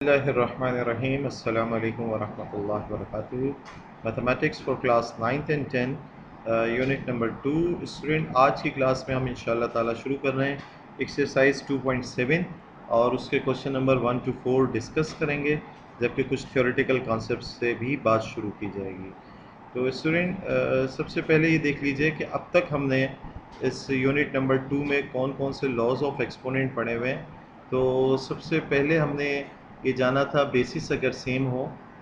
Bismillahirrahmanirrahim. Assalamu alaikum wa rahmatullahi wa barakatuh. Mathematics for class 9th and 10, unit number 2. Student, आज की class में हम इंशाल्लाह ताला शुरू कर रहे हैं एक्सरसाइज 2.7 और उसके क्वेश्चन नंबर 1 to 4 डिस्कस करेंगे, जबकि कुछ थ्योरेटिकल कॉन्सेप्ट से भी बात शुरू की जाएगी। तो स्टूडेंट, सबसे पहले ये देख लीजिए कि अब तक हमने इस यूनिट नंबर 2 में कौन कौन से लॉज ऑफ एक्सपोनेंट पढ़े हुए हैं। तो सबसे पहले हमने ये जाना था बेसिस अगर सेम हो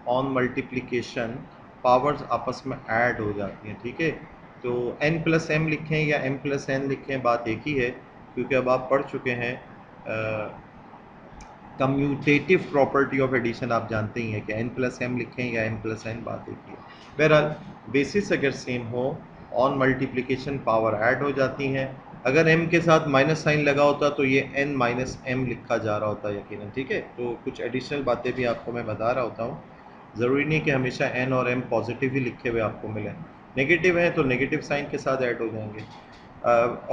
ऑन मल्टीप्लिकेशन पावर्स आपस में ऐड हो जाती हैं, ठीक है। तो n प्लस एम लिखें या m प्लस एन लिखें, बात एक ही है, क्योंकि अब आप पढ़ चुके हैं कम्यूटेटिव प्रॉपर्टी ऑफ एडिशन। आप जानते ही हैं कि n प्लस एम लिखें या m प्लस एन, बात एक ही है। बहरहाल बेसिस अगर सेम हो ऑन मल्टीप्लिकेशन पावर ऐड हो जाती हैं। अगर m के साथ माइनस साइन लगा होता तो ये n माइनस एम लिखा जा रहा होता यकीनन, ठीक है। तो कुछ एडिशनल बातें भी आपको मैं बता रहा होता हूँ। ज़रूरी नहीं कि हमेशा n और m पॉजिटिव ही लिखे हुए आपको मिले, नेगेटिव है तो नेगेटिव साइन के साथ ऐड हो जाएंगे।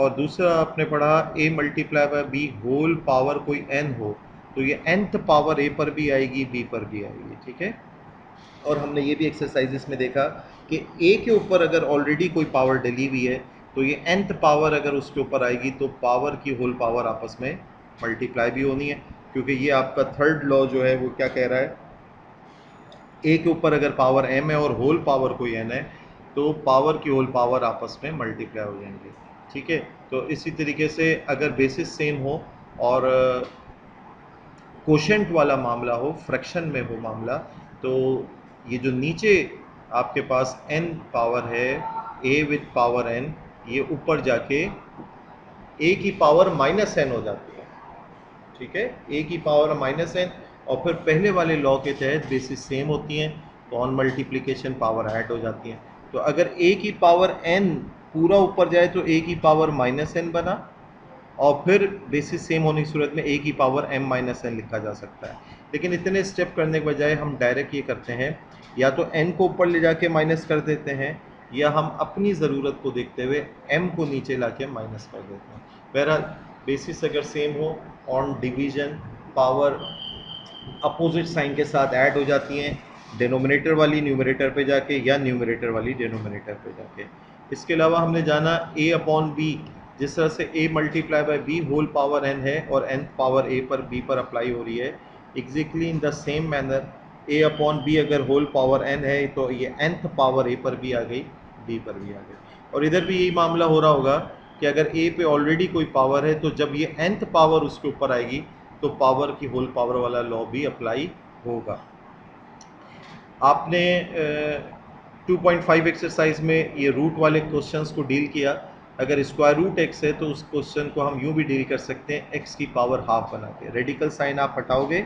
और दूसरा आपने पढ़ा a multiply by b whole power कोई n हो तो ये nth पावर a पर भी आएगी b पर भी आएगी, ठीक है। और हमने ये भी एक्सरसाइजेस में देखा कि a के ऊपर अगर ऑलरेडी कोई पावर डली हुई है तो ये nth पावर अगर उसके ऊपर आएगी तो पावर की होल पावर आपस में मल्टीप्लाई भी होनी है, क्योंकि ये आपका थर्ड लॉ जो है वो क्या कह रहा है, a के ऊपर अगर पावर m है और होल पावर कोई n है तो पावर की होल पावर आपस में मल्टीप्लाई हो जाएंगे, ठीक है। तो इसी तरीके से अगर बेसिस सेम हो और कोशेंट वाला मामला हो, फ्रैक्शन में हो मामला, तो ये जो नीचे आपके पास n पावर है a विद पावर n, ये ऊपर जाके a की पावर माइनस n हो जाती है, ठीक है। a की पावर माइनस n, और फिर पहले वाले लॉ के तहत बेसिस सेम होती हैं तो ऑन मल्टीप्लिकेशन पावर ऐड हो जाती हैं। तो अगर a की पावर n पूरा ऊपर जाए तो a की पावर माइनस n बना, और फिर बेसिस सेम होने की सूरत में a की पावर m माइनस एन लिखा जा सकता है। लेकिन इतने स्टेप करने के बजाय हम डायरेक्ट ये करते हैं, या तो n को ऊपर ले जाके माइनस कर देते हैं, या हम अपनी ज़रूरत को देखते हुए m को नीचे लाके माइनस कर देते हैं। बहरहाल बेसिस अगर सेम हो on division power opposite sign के साथ ऐड हो जाती हैं, डिनोमिनेटर वाली न्यूमरेटर पे जाके या न्यूमरेटर वाली डिनोमिनेटर पे जाके। इसके अलावा हमने जाना a अपॉन b, जिस तरह से a multiply by b whole power n है और nth पावर a पर b पर अप्लाई हो रही है, exactly in the same manner a upon b अगर होल पावर n है तो ये nth पावर a पर भी आ गई, b पर भी आ गई। और इधर भी यही मामला हो रहा होगा कि अगर a पे ऑलरेडी कोई पावर है तो जब ये nth पावर उसके ऊपर आएगी तो पावर की होल पावर वाला लॉ भी अप्लाई होगा। आपने 2.5 एक्सरसाइज में ये रूट वाले क्वेश्चंस को डील किया। अगर स्क्वायर रूट एक्स है तो उस क्वेश्चन को हम यूँ भी डील कर सकते हैं, एक्स की पावर हाफ बना के। रेडिकल साइन आप हटाओगे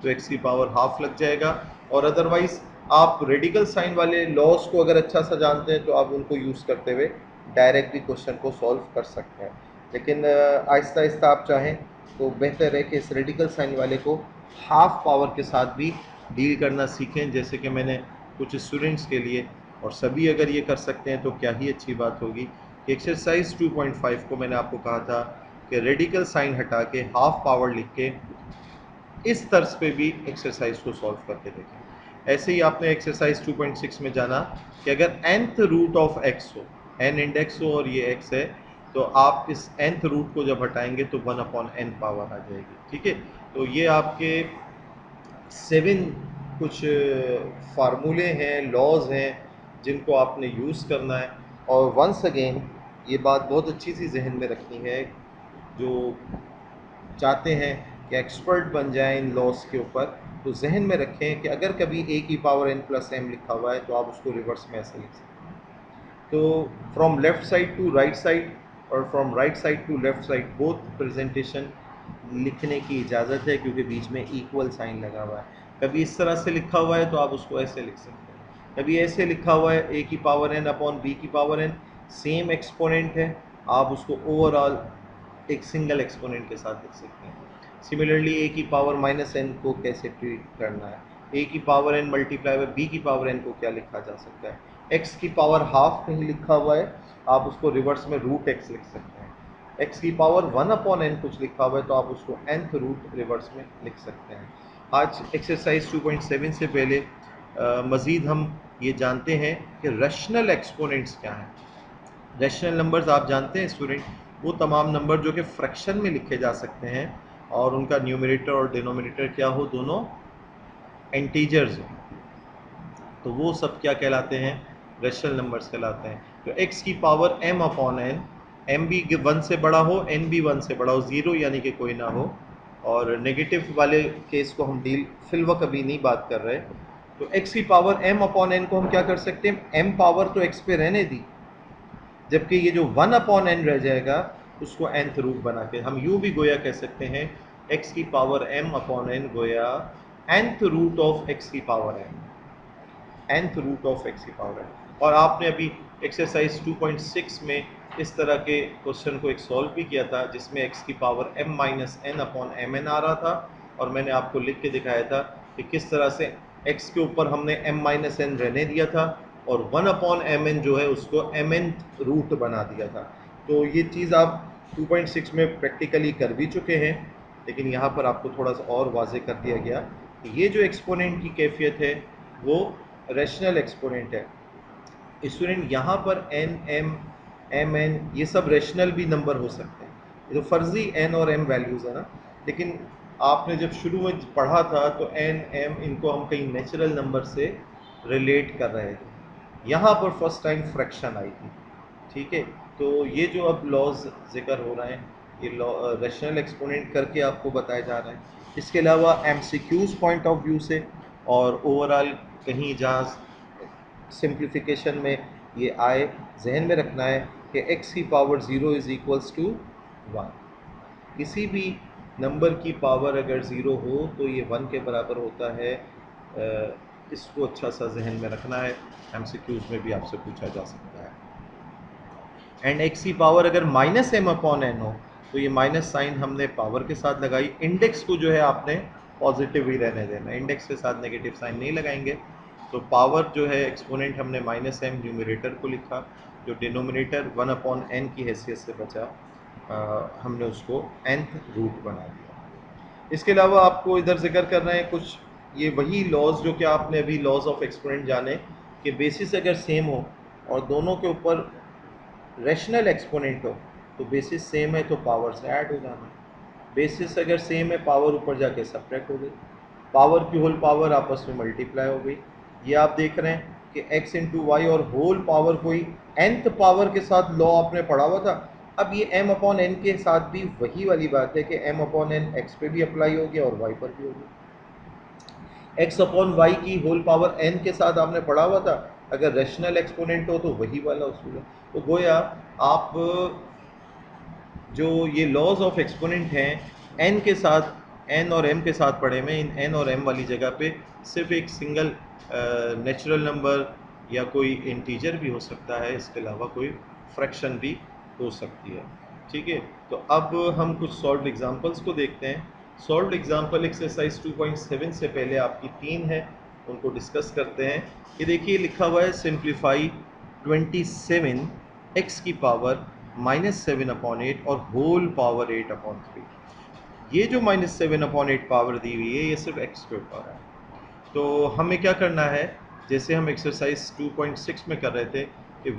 तो एक्स की पावर हाफ लग जाएगा, और अदरवाइज आप रेडिकल साइन वाले लॉज को अगर अच्छा सा जानते हैं तो आप उनको यूज़ करते हुए डायरेक्ट भी क्वेश्चन को सॉल्व कर सकते हैं। लेकिन आहिस्ता आहिस्ता आप चाहें तो बेहतर है कि इस रेडिकल साइन वाले को हाफ पावर के साथ भी डील करना सीखें, जैसे कि मैंने कुछ स्टूडेंट्स के लिए, और सभी अगर ये कर सकते हैं तो क्या ही अच्छी बात होगी। कि एक्सरसाइज 2.5 को मैंने आपको कहा था कि रेडिकल साइन हटा के हाफ पावर लिख के इस तर्ज पे भी एक्सरसाइज को सॉल्व करके देखें। ऐसे ही आपने एक्सरसाइज 2.6 में जाना कि अगर nth रूट ऑफ x हो, n इंडेक्स हो और ये x है, तो आप इस nth रूट को जब हटाएंगे तो 1 अपॉन n पावर आ जाएगी, ठीक है। तो ये आपके 7 कुछ फार्मूले हैं, लॉज हैं, जिनको आपने यूज़ करना है। और वंस अगेन ये बात बहुत अच्छी सी जहन में रखनी है, जो चाहते हैं कि एक्सपर्ट बन जाएं इन लॉस के ऊपर, तो जहन में रखें कि अगर कभी a की पावर n प्लस m लिखा हुआ है तो आप उसको रिवर्स में ऐसे लिख सकते हैं। तो from left side to right side और from right side to left side both presentation लिखने की इजाज़त है, क्योंकि बीच में इक्वल साइन लगा हुआ है। कभी इस तरह से लिखा हुआ है तो आप उसको ऐसे लिख सकते हैं, कभी ऐसे लिखा हुआ है a की पावर n अपॉन b की पावर n, सेम एक्सपोनेंट है, आप उसको ओवरऑल एक सिंगल एक्सपोनेंट के साथ लिख सकते हैं। सिमिलरली a की पावर माइनस n को कैसे ट्रीट करना है, a की power n multiply by b की पावर n को क्या लिखा जा सकता है। x की पावर हाफ कहीं लिखा हुआ है, आप उसको रिवर्स में रूट x लिख सकते हैं। x की पावर 1 अपॉन n कुछ लिखा हुआ है तो आप उसको nth रूट रिवर्स में लिख सकते हैं। आज एक्सरसाइज 2.7 से पहले मज़ीद हम ये जानते हैं कि रैशनल एक्सपोनेंट्स क्या हैं। रैशनल नंबर्स आप जानते हैं स्टूडेंट, वो तमाम नंबर जो कि फ्रैक्शन में लिखे जा सकते हैं और उनका न्यूमरेटर और डिनोमिनेटर क्या हो, दोनों इंटीजर्स हो, तो वो सब क्या कहलाते हैं, रैशनल नंबर्स कहलाते हैं। तो x की power m upon n, m भी 1 से बड़ा हो, n भी 1 से बड़ा हो, ज़ीरो यानी कि कोई ना हो, और नेगेटिव वाले केस को हम डील फिलवक्त अभी नहीं बात कर रहे। तो x की पावर m अपॉन n को हम क्या कर सकते हैं, m पावर तो x पे रहने दी, जबकि ये जो 1 अपॉन n रह जाएगा उसको nth रूट बना के हम यूँ भी गोया कह सकते हैं x की पावर m अपॉन n गोया nth रूट ऑफ x की power m, nth root of x की पावर m। और आपने अभी एक्सरसाइज 2.6 में इस तरह के क्वेश्चन को एक सॉल्व भी किया था जिसमें x की power m minus n upon m n आ रहा था, और मैंने आपको लिख के दिखाया था कि किस तरह से x के ऊपर हमने m माइनस n रहने दिया था और 1 अपॉन एम एन जो है उसको एम एन रूट बना दिया था। तो ये चीज़ आप 2.6 में प्रैक्टिकली कर भी चुके हैं, लेकिन यहाँ पर आपको थोड़ा सा और वाजे कर दिया गया कि ये जो एक्सपोनेंट की कैफियत है वो रैशनल एक्सपोनेंट है। स्टूडेंट यहाँ पर एन एम एम एन ये सब रैशनल भी नंबर हो सकते हैं, ये तो फर्जी एन और एम वैल्यूज़ है ना, लेकिन आपने जब शुरू में पढ़ा था तो एन एम इनको हम कहीं नेचुरल नंबर से रिलेट कर रहे थे, यहाँ पर फर्स्ट टाइम फ्रैक्शन आई थी। ठीक है, तो ये जो अब लॉज जिक्र हो रहे हैं ये लॉ रैशनल एक्सपोनेंट करके आपको बताया जा रहा है। इसके अलावा एमसीक्यूज़ पॉइंट ऑफ व्यू से और ओवरऑल कहीं जहाँ सिंप्लीफिकेशन में ये आए, जहन में रखना है कि x की पावर 0 इज़ इक्वल्स टू 1। किसी भी नंबर की पावर अगर 0 हो तो ये 1 के बराबर होता है। इसको अच्छा सा जहन में रखना है, एमसीक्यूज़ में भी आपसे पूछा जा सकता है। एंड x की पावर अगर माइनस एम अपॉन एन हो तो ये माइनस साइन हमने पावर के साथ लगाई, इंडेक्स को जो है आपने पॉजिटिव ही रहने देना, इंडेक्स के साथ नेगेटिव साइन नहीं लगाएंगे। तो पावर जो है एक्सपोनेंट हमने माइनस एम न्यूमरेटर को लिखा, जो डिनोमिनेटर 1 अपॉन एन की हैसियत से बचा, हमने उसको nth रूट बना दिया। इसके अलावा आपको इधर जिक्र कर रहे हैं कुछ ये वही लॉज जो कि आपने अभी लॉज ऑफ एक्सपोनेंट जाने कि बेसिस अगर सेम हो और दोनों के ऊपर रैशनल एक्सपोनेंट हो तो बेसिस सेम है तो पावर से ऐड हो जाना, बेसिस अगर सेम है पावर ऊपर जाके सब्ट्रैक्ट हो गई, पावर की होल पावर आपस में मल्टीप्लाई हो गई। ये आप देख रहे हैं कि x इंटू वाई और होल पावर कोई nth पावर के साथ लॉ आपने पढ़ा हुआ था। अब ये m अपॉन n के साथ भी वही वाली बात है कि m अपॉन n x पे भी अप्लाई होगी और y पर भी होगी। x अपॉन वाई की होल पावर n के साथ आपने पढ़ा हुआ था, अगर रैशनल एक्सपोनेंट हो तो वही वाला उसूल है। तो गोया आप जो ये लॉज ऑफ एक्सपोनेंट हैं n के साथ, n और m के साथ पढ़े में, इन n और m वाली जगह पे सिर्फ एक सिंगल नेचुरल नंबर या कोई इंटीजर भी हो सकता है, इसके अलावा कोई फ्रैक्शन भी हो सकती है। ठीक है, तो अब हम कुछ सॉल्व्ड एग्जांपल्स को देखते हैं। सॉल्व्ड एग्जांपल एक्सरसाइज 2.7 से पहले आपकी 3 है, उनको डिस्कस करते हैं। ये देखिए लिखा हुआ है सिंप्लीफाई 27 x की पावर -7 अपॉन 8 और होल पावर 8 अपॉन 3। ये जो -7 अपॉन 8 पावर दी हुई है ये सिर्फ x के ऊपर है। तो हमें क्या करना है, जैसे हम एक्सरसाइज 2.6 में कर रहे थे कि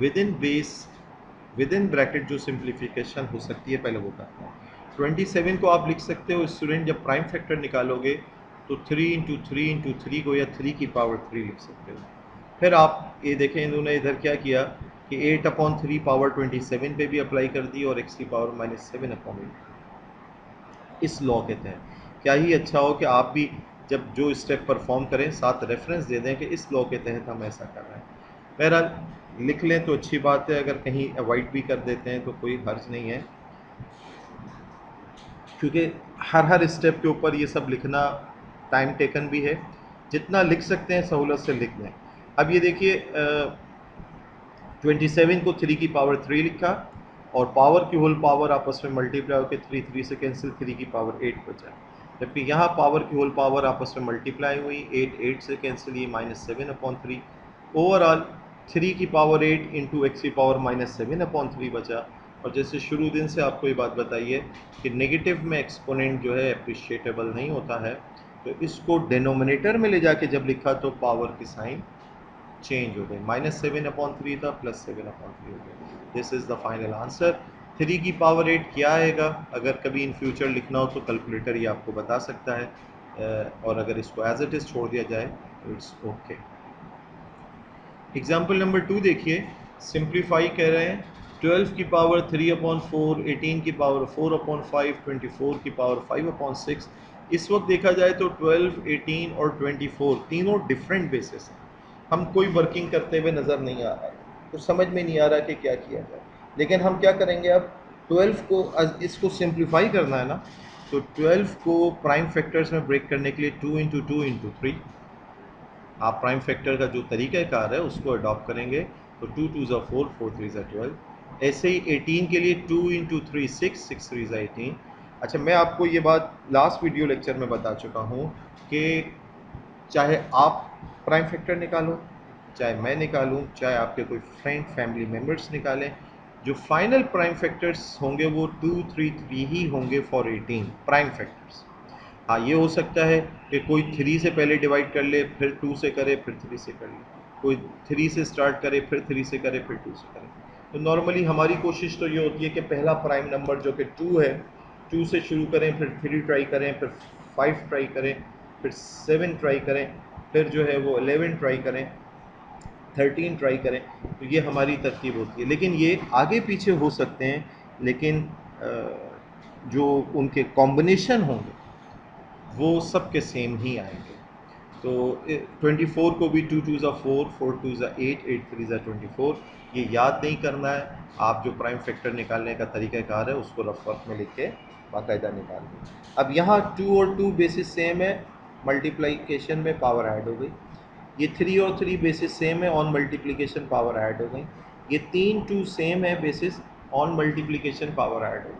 विद इन ब्रैकेट जो सिंप्लीफिकेशन हो सकती है पहले वो करना है। 27 को आप लिख सकते हो स्टूडेंट, जब प्राइम फैक्टर निकालोगे तो 3 इंटू 3 इंटू 3 को या 3 की पावर 3 लिख सकते हो। फिर आप ये देखें इन्होंने इधर क्या किया कि 8 अपॉन 3 पावर 27 पे भी अप्लाई कर दी और x की पावर -7 अपॉन 8 इस लॉ के तहत। क्या ही अच्छा हो कि आप भी जब जो स्टेप परफॉर्म करें साथ रेफरेंस दे दें कि इस लॉ के तहत हम ऐसा कर रहे हैं। बहरहाल लिख लें तो अच्छी बात है, अगर कहीं अवॉइड भी कर देते हैं तो कोई हर्ज नहीं है, क्योंकि हर स्टेप के ऊपर ये सब लिखना टाइम टेकन भी है। जितना लिख सकते हैं सहूलत से लिख लें। अब ये देखिए 27 को 3 की पावर 3 लिखा और पावर की होल पावर आपस में मल्टीप्लाई होकर 3 3 से कैंसिल 3 की पावर 8 बचा, जबकि यहाँ पावर की होल पावर आपस में मल्टीप्लाई हुई 8 8 से कैंसिल, ये -7 अपॉन 3। ओवरऑल 3 की पावर 8 इंटू एक्स की पावर -7 अपॉन 3 बचा। और जैसे शुरू दिन से आपको ये बात बताइए कि नेगेटिव में एक्सपोनेंट जो है अप्रिशिएटेबल नहीं होता है, तो इसको डिनोमिनेटर में ले जाके जब लिखा तो पावर की साइन चेंज हो गई, -7/3 था +7/3 हो गया। This is the final answer. 3 की पावर 8 क्या आएगा? अगर कभी इन फ्यूचर लिखना हो तो कैलकुलेटर ये आपको बता सकता है, और अगर इसको एज इट इज छोड़ दिया जाए तो इट्स ओके। एग्जाम्पल नंबर 2 देखिए, सिंप्लीफाई कह रहे हैं 12 की पावर 3/4, 18 की पावर 4/5, 24 की पावर 5/6। इस वक्त देखा जाए तो 12, 18 और 24 तीनों डिफरेंट बेसिस हैं। हम कोई वर्किंग करते हुए नज़र नहीं आ रहा है, तो समझ में नहीं आ रहा कि क्या किया जाए। लेकिन हम क्या करेंगे, अब 12 को इसको सिंप्लीफाई करना है ना, तो 12 को प्राइम फैक्टर्स में ब्रेक करने के लिए 2 × 2 × 3 आप प्राइम फैक्टर का जो तरीक़ाकार है उसको अडॉप्ट करेंगे, तो 2 2 ज़ा 4, 4 3 ज़ा 12। ऐसे ही 18 के लिए 2 × 3 6, 6 3 ज़ा 18। अच्छा, मैं आपको ये बात लास्ट वीडियो लेक्चर में बता चुका हूँ कि चाहे आप प्राइम फैक्टर निकालो, चाहे मैं निकालूं, चाहे आपके कोई फ्रेंड फैमिली मेम्बर्स निकालें, जो फाइनल प्राइम फैक्टर्स होंगे वो 2 3 3 ही होंगे फॉर 18 प्राइम फैक्टर्स। हाँ, ये हो सकता है कि कोई 3 से पहले डिवाइड कर ले, फिर 2 से करे, फिर 3 से कर ले, कोई 3 से स्टार्ट करे, फिर 3 से करे, फिर 2 से करे। तो नॉर्मली हमारी कोशिश तो ये होती है कि पहला प्राइम नंबर जो कि 2 है, 2 से शुरू करें, फिर 3 ट्राई करें, फिर 5 ट्राई करें, फिर 7 ट्राई करें, फिर जो है वो 11 ट्राई करें, 13 ट्राई करें। तो ये हमारी तरकीब होती है, लेकिन ये आगे पीछे हो सकते हैं, लेकिन जो उनके कॉम्बिनेशन होंगे वो सब के सेम ही आएंगे। तो 24 को भी 2 2 ज़ा 4, 4 2 ज़ा 8, 8 3 ज़ा 24, ये याद नहीं करना है। आप जो प्राइम फैक्टर निकालने का तरीक़ाकार है उसको रफ वर्क में लिख के बाकायदा निकाल दें। अब यहाँ 2 और 2 बेसिस सेम है, मल्टीप्लिकेशन में पावर ऐड हो गई। ये 3 और 3 बेसिस सेम है, ऑन मल्टीप्लिकेशन पावर ऐड हो गई। ये 3 2 सेम है, basis on multiplication power add हो गई।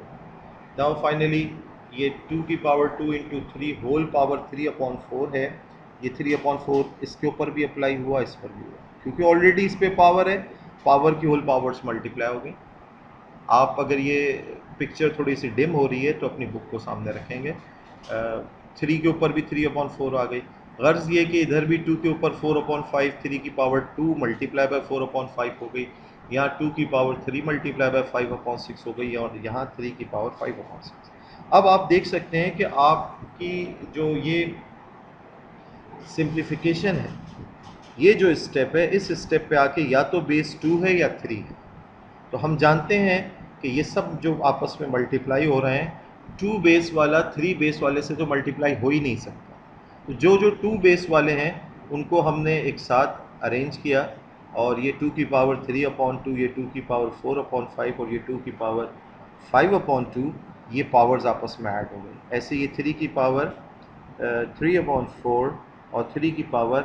नाउ फाइनली ये 2 की पावर 2 × 3 होल पावर 3/4 है। ये 3/4 इसके ऊपर भी अप्लाई हुआ, इस पर भी हुआ, क्योंकि ऑलरेडी इस पे पावर है, पावर की होल पावर्स मल्टीप्लाई हो गई। आप अगर ये पिक्चर थोड़ी सी डिम हो रही है तो अपनी बुक को सामने रखेंगे। 3 के ऊपर भी 3/4 आ गई। गर्ज ये कि इधर भी 2 के ऊपर 4/5, 3 की पावर 2 मल्टीप्लाई बाय 4/5 हो गई। यहाँ 2 की पावर 3 मल्टीप्लाई बाय 5/6 हो गई, और यहाँ 3 की पावर 5/6। अब आप देख सकते हैं कि आपकी जो ये सिंप्लीफिकेशन है, ये जो स्टेप है, इस स्टेप पे आके या तो बेस 2 है या 3 है। तो हम जानते हैं कि ये सब जो आपस में मल्टीप्लाई हो रहे हैं, 2 बेस वाला 3 बेस वाले से तो मल्टीप्लाई हो ही नहीं सकता। तो जो जो 2 बेस वाले हैं उनको हमने एक साथ अरेंज किया, और ये 2 की पावर 3/2, ये 2 की पावर 4/5 और ये 2 की पावर 5/2, ये पावर्स आपस में ऐड हो गई। ऐसे ये 3 की पावर 3/4 और 3 की पावर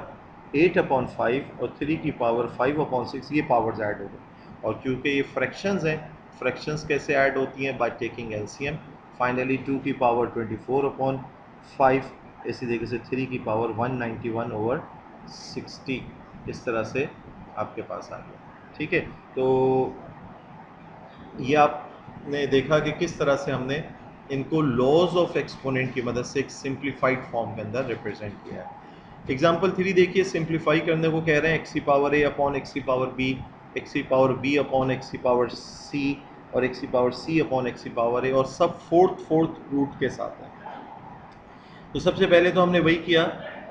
8/5 और 3 की पावर 5/6, ये पावर्स ऐड हो गई। और क्योंकि ये फ्रैक्शंस हैं, फ्रैक्शंस कैसे ऐड होती हैं? By taking LCM. फाइनली 2 की पावर 24/5, इसी तरीके से 3 की पावर 191/60, इस तरह से आपके पास आ गया। ठीक है, तो ये आपने देखा कि किस तरह से हमने इनको लॉज ऑफ एक्सपोनेंट की मदद से एक सिंप्लीफाइड फॉर्म के अंदर रिप्रेजेंट किया है। एग्जाम्पल 3 देखिए, सिंप्लीफाई करने को कह रहे हैं x की पावर a अपॉन x की पावर b, x की पावर b अपॉन x की पावर c, और x की पावर c अपॉन x की पावर a, और सब फोर्थ रूट के साथ है। तो सबसे पहले तो हमने वही किया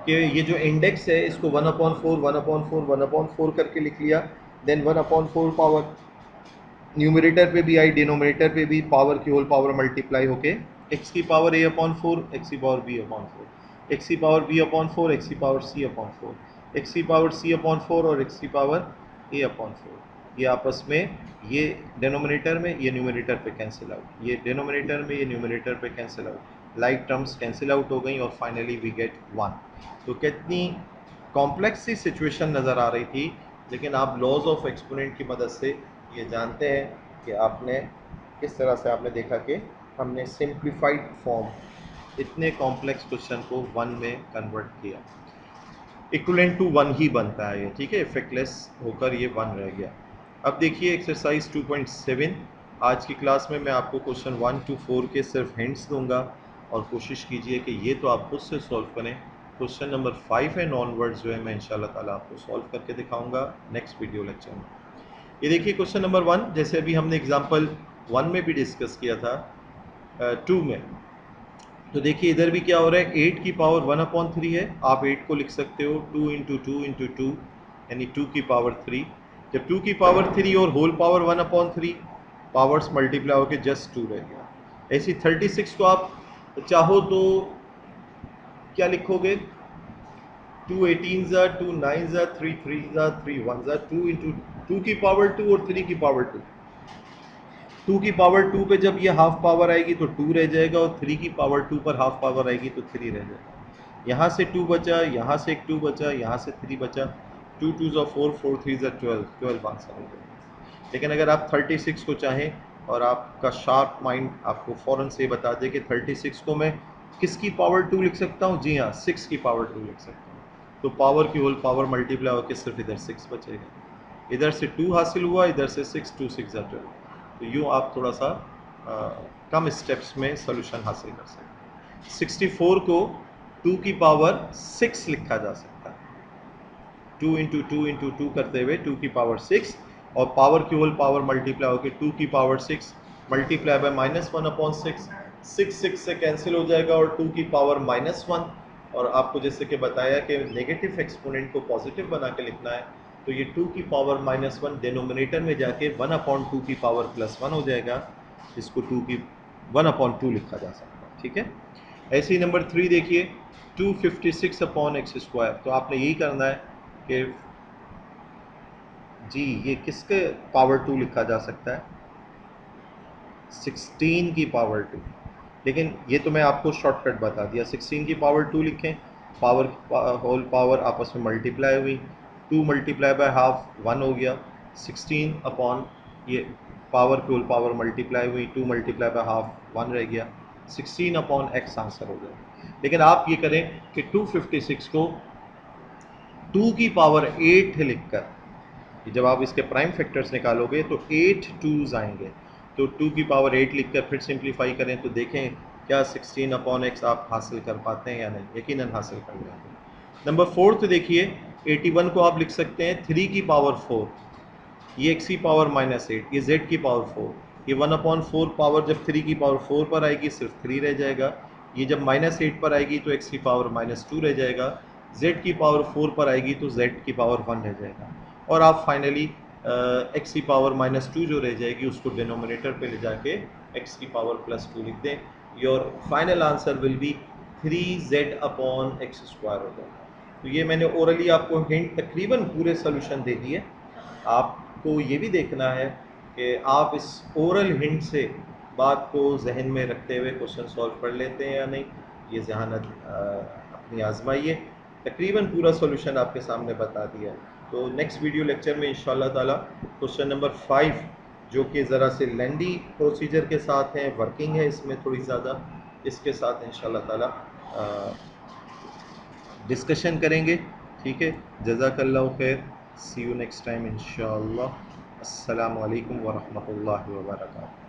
कि ये जो इंडेक्स है इसको 1/4, 1/4, 1/4 करके लिख लिया। देन 1/4 पावर न्यूमरेटर पे भी आई, डिनोमिनेटर पे भी पावर की होल पावर मल्टीप्लाई होके x की पावर a/4, x की पावर b/4, x की पावर b/4, x की पावर c/4, x की पावर c/4 और x की पावर a/4, ये आपस में, ये डिनोमिनेटर में, ये न्यूमरेटर पे कैंसिल आउट, ये डिनोमिनेटर में, ये न्यूमरेटर पे cancel out, like terms cancel out हो गई, और फाइनली वी गेट 1। तो कितनी कॉम्प्लेक्स सी सिचुएशन नज़र आ रही थी, लेकिन आप लॉज ऑफ एक्सपोनेंट की मदद से ये जानते हैं कि आपने किस तरह से आपने देखा कि हमने सिंप्लीफाइड फॉर्म, इतने कॉम्प्लेक्स क्वेश्चन को 1 में कन्वर्ट किया। इक्विवेलेंट टू 1 ही बनता है ये, ठीक है, इफेक्टलेस होकर ये 1 रह गया। अब देखिए एक्सरसाइज 2.7। आज की क्लास में मैं आपको क्वेश्चन 1 to 4 के सिर्फ हिंट्स दूंगा, और कोशिश कीजिए कि ये तो आप खुद से सॉल्व करें। क्वेश्चन नंबर 5 एंड ऑनवर्ड्स जो है मैं इंशाल्लाह ताला आपको सॉल्व करके दिखाऊंगा नेक्स्ट वीडियो लेक्चर में। ये देखिए क्वेश्चन नंबर 1, जैसे अभी हमने एग्जांपल 1 में भी डिस्कस किया था 2 में, तो देखिए इधर भी क्या हो रहा है, 8 की पावर 1/3 है। आप 8 को लिख सकते हो 2 इंटू टू इंटू टू, यानी 2 की पावर 3। जब 2 की पावर 3 और होल पावर 1/3, पावर्स मल्टीप्लाई होकर जस्ट 2 रह गया। ऐसी 36 को आप चाहो तो क्या लिखोगे, 2 18 ज़ा, 2 9 ज़ा, 3 3 ज़ा, 3 1 ज़ा, 2 इंटू 2 की पावर 2 और 3 की पावर 2। 2 की पावर 2 पे जब ये हाफ पावर आएगी तो 2 रह जाएगा, और 3 की पावर 2 पर हाफ पावर आएगी तो 3 रह जाएगा। यहाँ से 2 बचा, यहाँ से एक 2 बचा, यहाँ से 3 बचा। 2 2 ज़ा 4, 4 3 ज़ा 12, 12 आंसर हो जाएगा। लेकिन अगर आप 36 को चाहें और आपका शार्प माइंड आपको फ़ौरन से बता दे कि 36 को मैं किसकी पावर 2 लिख सकता हूँ, जी हाँ 6 की पावर 2 लिख सकता हूँ। तो पावर की होल पावर मल्टीप्लाई होकर सिर्फ इधर 6 बचेगा। इधर से 2 हासिल हुआ, इधर से 6, 2 6 ज़ा 12। तो यूँ आप थोड़ा सा कम स्टेप्स में सोल्यूशन हासिल कर सकते हैं। 64 को 2 की पावर 6 लिखा जा सकता है। 2 इंटू टू इंटू टू करते हुए 2 की पावर 6, और पावर की होल पावर मल्टीप्लाई होकर 2 की पावर 6 मल्टीप्लाई बाय -1/6, 6 6 से कैंसिल हो जाएगा और 2 की पावर -1। और आपको जैसे कि बताया कि नेगेटिव एक्सपोनेंट को पॉजिटिव बना के लिखना है, तो ये 2 की पावर -1 डिनोमिनेटर में जाके 1/2 की पावर +1 हो जाएगा, जिसको 2 की 1/2 लिखा जा सकता है। ठीक है, ऐसे ही नंबर 3 देखिए, 256/x²। तो आपने यही करना है कि जी ये किसके पावर 2 लिखा जा सकता है, 16 की पावर 2। लेकिन ये तो मैं आपको शॉर्टकट बता दिया, 16 की पावर 2 लिखें, पावर होल पावर आपस में मल्टीप्लाई हुई, 2 मल्टीप्लाई बाय हाफ 1 हो गया, 16 अपॉन ये पावर की होल पावर मल्टीप्लाई हुई, 2 मल्टीप्लाई बाय हाफ 1 रह गया, 16 अपॉन x आंसर हो गया। लेकिन आप ये करें कि 256 को 2 की पावर 8 लिखकर, जब आप इसके प्राइम फैक्टर्स निकालोगे तो 8 2s आएंगे, तो 2 की पावर 8 लिखकर फिर सिंप्लीफाई करें तो देखें क्या 16/x आप हासिल कर पाते हैं या नहीं, यकीनन हासिल कर लेंगे। नंबर 4 तो देखिए 81 को आप लिख सकते हैं 3 की पावर 4, ये x की पावर -8, ये z की पावर 4, ये 1/4 पावर जब 3 की पावर 4 पर आएगी सिर्फ 3 रह जाएगा, ये जब -8 पर आएगी तो x की पावर -2 रह जाएगा, z की पावर 4 पर आएगी तो z की पावर 1 रह जाएगा, और आप फाइनली x की पावर -2 जो रह जाएगी उसको डिनोमिनेटर पे ले जाके x की पावर +2 लिख दें। Your final answer will be 3z/x² हो जाएगा। तो ये मैंने ओरली आपको हिंट तकरीबन पूरे सोल्यूशन दे दिए। आपको ये भी देखना है कि आप इस ओरल हिंट से बात को जहन में रखते हुए क्वेश्चन सॉल्व कर लेते हैं या नहीं, ये जहानत अपनी आजमाइए। तकरीबन पूरा सॉल्यूशन आपके सामने बता दिया। तो नेक्स्ट वीडियो लेक्चर में इंशाल्लाह ताला क्वेश्चन नंबर 5, जो कि ज़रा से लेंदी प्रोसीजर के साथ है, वर्किंग है इसमें थोड़ी ज़्यादा, इसके साथ इंशाल्लाह ताला डिस्कशन करेंगे। ठीक है, जज़ाकल्लाहु खैर, सी यू नेक्स्ट टाइम इंशाअल्लाह। अस्सलामु अलैकुम वरहमतुल्लाहि वबरकातुहू।